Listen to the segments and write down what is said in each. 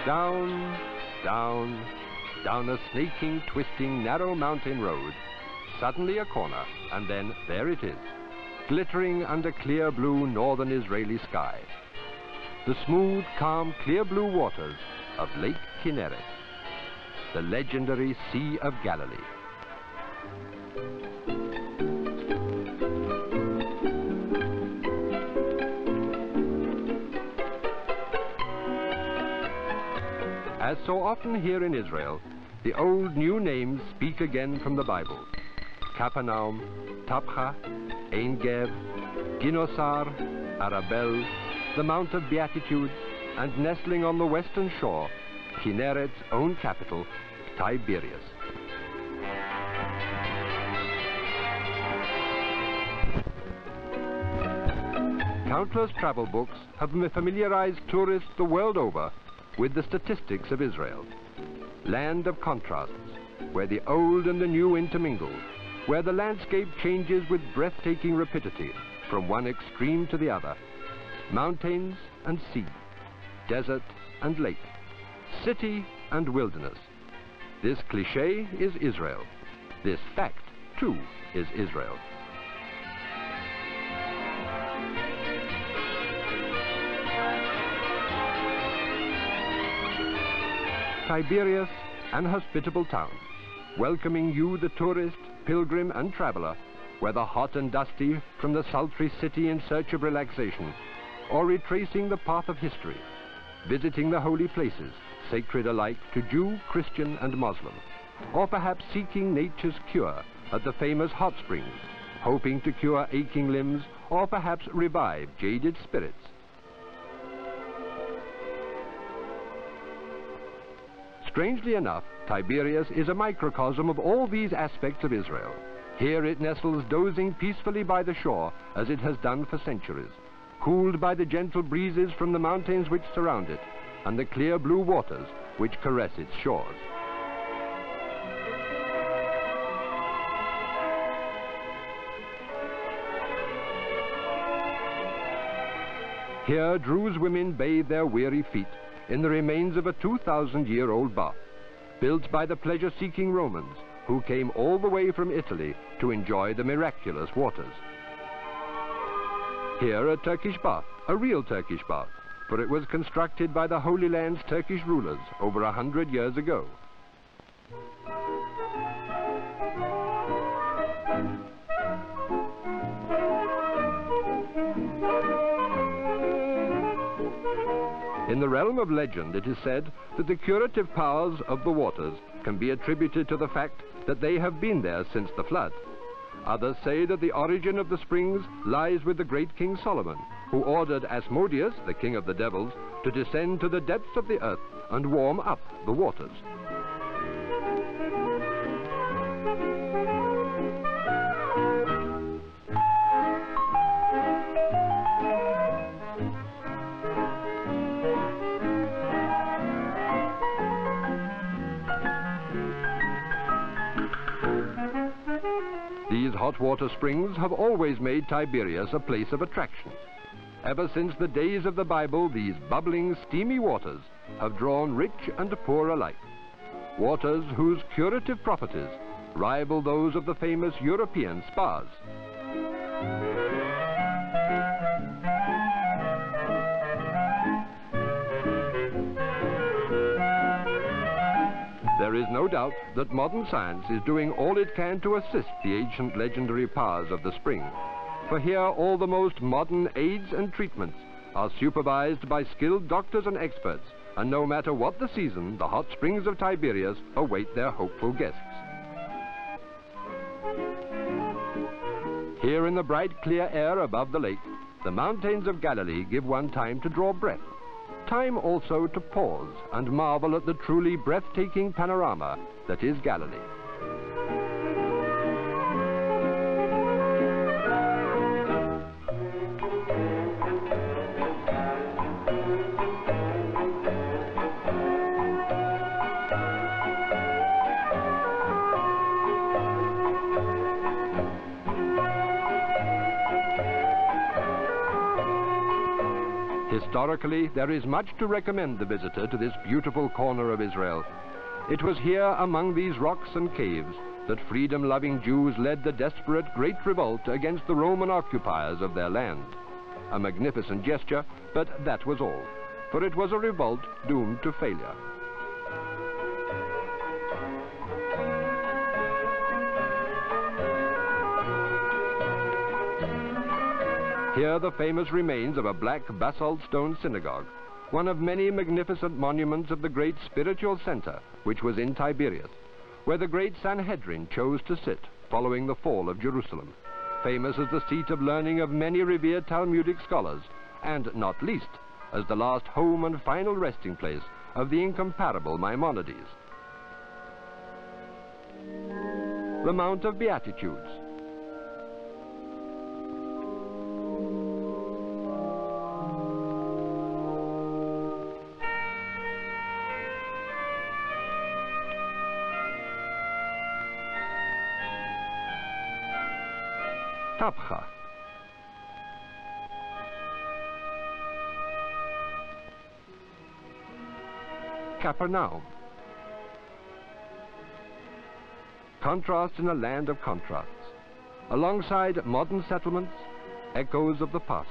Down, down, down a snaking, twisting, narrow mountain road. Suddenly a corner, and then there it is, glittering under clear blue northern Israeli sky. The smooth, calm, clear blue waters of Lake Kineret, the legendary Sea of Galilee. As so often here in Israel, the old new names speak again from the Bible. Capernaum, Tebcha, Ein Gev, Ginosar, Arabel, the Mount of Beatitudes, and nestling on the western shore, Kinneret's own capital, Tiberias. Countless travel books have familiarized tourists the world over with the statistics of Israel. Land of contrasts, where the old and the new intermingle, where the landscape changes with breathtaking rapidity from one extreme to the other. Mountains and sea, desert and lake, city and wilderness. This cliché is Israel. This fact, too, is Israel. Tiberias, an hospitable town, welcoming you, the tourist, pilgrim and traveler, whether hot and dusty from the sultry city in search of relaxation, or retracing the path of history, visiting the holy places, sacred alike to Jew, Christian and Muslim, or perhaps seeking nature's cure at the famous hot springs, hoping to cure aching limbs or perhaps revive jaded spirits. Strangely enough, Tiberias is a microcosm of all these aspects of Israel. Here it nestles dozing peacefully by the shore, as it has done for centuries, cooled by the gentle breezes from the mountains which surround it, and the clear blue waters which caress its shores. Here Drew's women bathe their weary feet in the remains of a 2,000-year-old bath, built by the pleasure-seeking Romans, who came all the way from Italy to enjoy the miraculous waters. Here a Turkish bath, a real Turkish bath, for it was constructed by the Holy Land's Turkish rulers over 100 years ago. In the realm of legend, it is said that the curative powers of the waters can be attributed to the fact that they have been there since the flood. Others say that the origin of the springs lies with the great King Solomon, who ordered Asmodeus, the king of the devils, to descend to the depths of the earth and warm up the waters. These hot water springs have always made Tiberias a place of attraction. Ever since the days of the Bible, these bubbling, steamy waters have drawn rich and poor alike. Waters whose curative properties rival those of the famous European spas. There is no doubt that modern science is doing all it can to assist the ancient legendary powers of the spring. For here all the most modern aids and treatments are supervised by skilled doctors and experts, and no matter what the season, the hot springs of Tiberias await their hopeful guests. Here in the bright clear air above the lake, the mountains of Galilee give one time to draw breath. Time also to pause and marvel at the truly breathtaking panorama that is Galilee. Historically, there is much to recommend the visitor to this beautiful corner of Israel. It was here, among these rocks and caves, that freedom-loving Jews led the desperate Great Revolt against the Roman occupiers of their land. A magnificent gesture, but that was all, for it was a revolt doomed to failure. Here the famous remains of a black basalt stone synagogue, one of many magnificent monuments of the great spiritual center, which was in Tiberias, where the great Sanhedrin chose to sit following the fall of Jerusalem, famous as the seat of learning of many revered Talmudic scholars, and not least as the last home and final resting place of the incomparable Maimonides. The Mount of Beatitudes. Tebcha. Capernaum. Contrasts in a land of contrasts. Alongside modern settlements, echoes of the past.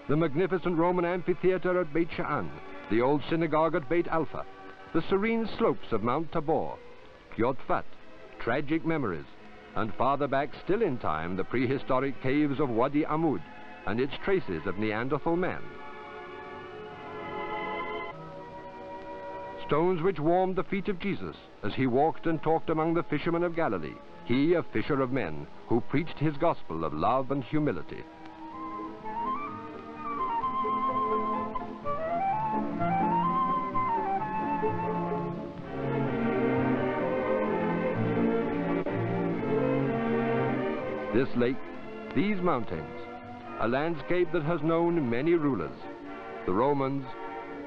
The magnificent Roman amphitheater at Beit Sha'an, the old synagogue at Beit Alpha, the serene slopes of Mount Tabor, Yodfat, tragic memories, and farther back still in time the prehistoric caves of Wadi Amud and its traces of Neanderthal man. Stones which warmed the feet of Jesus as he walked and talked among the fishermen of Galilee, he a fisher of men who preached his gospel of love and humility. This lake, these mountains, a landscape that has known many rulers, the Romans,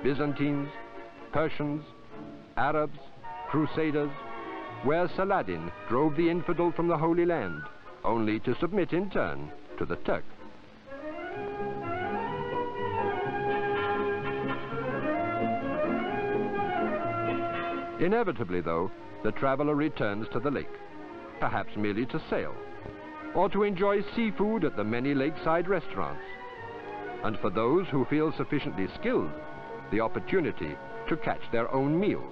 Byzantines, Persians, Arabs, Crusaders, where Saladin drove the infidel from the Holy Land, only to submit in turn to the Turk. Inevitably, though, the traveler returns to the lake, perhaps merely to sail, or to enjoy seafood at the many lakeside restaurants, and for those who feel sufficiently skilled, the opportunity to catch their own meal.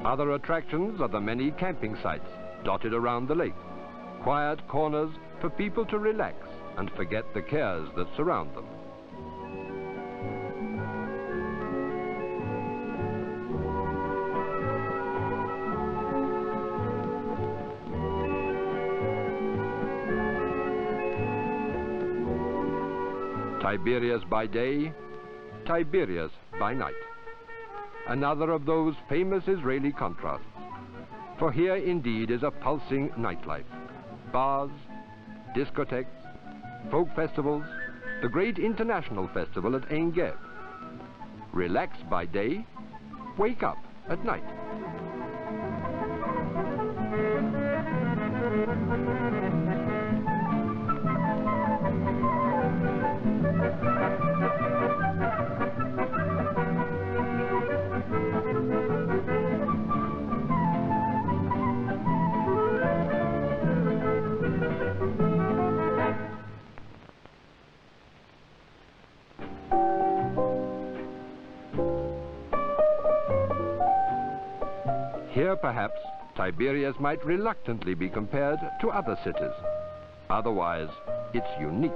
Other attractions are the many camping sites dotted around the lake, quiet corners for people to relax and forget the cares that surround them. Tiberias by day, Tiberias by night. Another of those famous Israeli contrasts. For here indeed is a pulsing nightlife. Bars, discotheques, folk festivals, the great international festival at Ein Gev. Relax by day, wake up at night. Here, perhaps, Tiberias might reluctantly be compared to other cities. Otherwise, it's unique.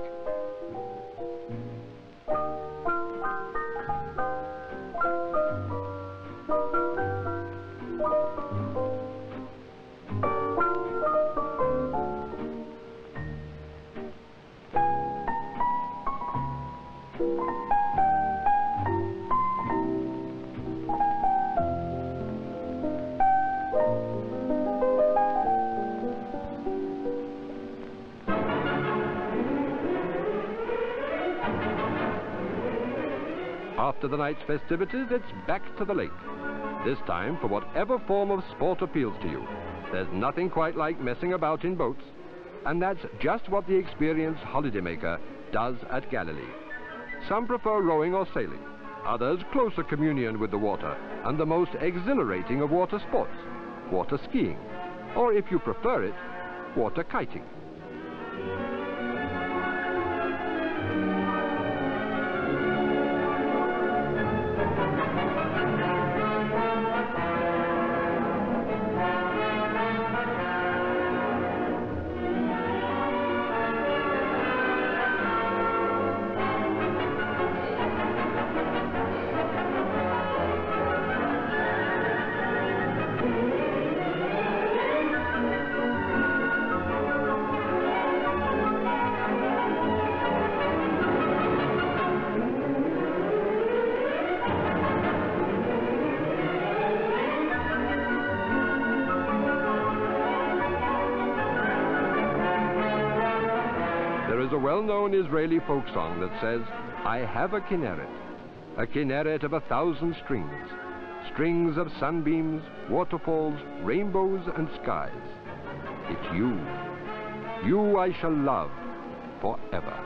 After the night's festivities, it's back to the lake. This time for whatever form of sport appeals to you. There's nothing quite like messing about in boats, and that's just what the experienced holidaymaker does at Galilee. Some prefer rowing or sailing, others closer communion with the water and the most exhilarating of water sports, water skiing, or if you prefer it, water kiting. There is a well-known Israeli folk song that says, I have a Kineret of 1,000 strings, strings of sunbeams, waterfalls, rainbows and skies. It's you I shall love forever.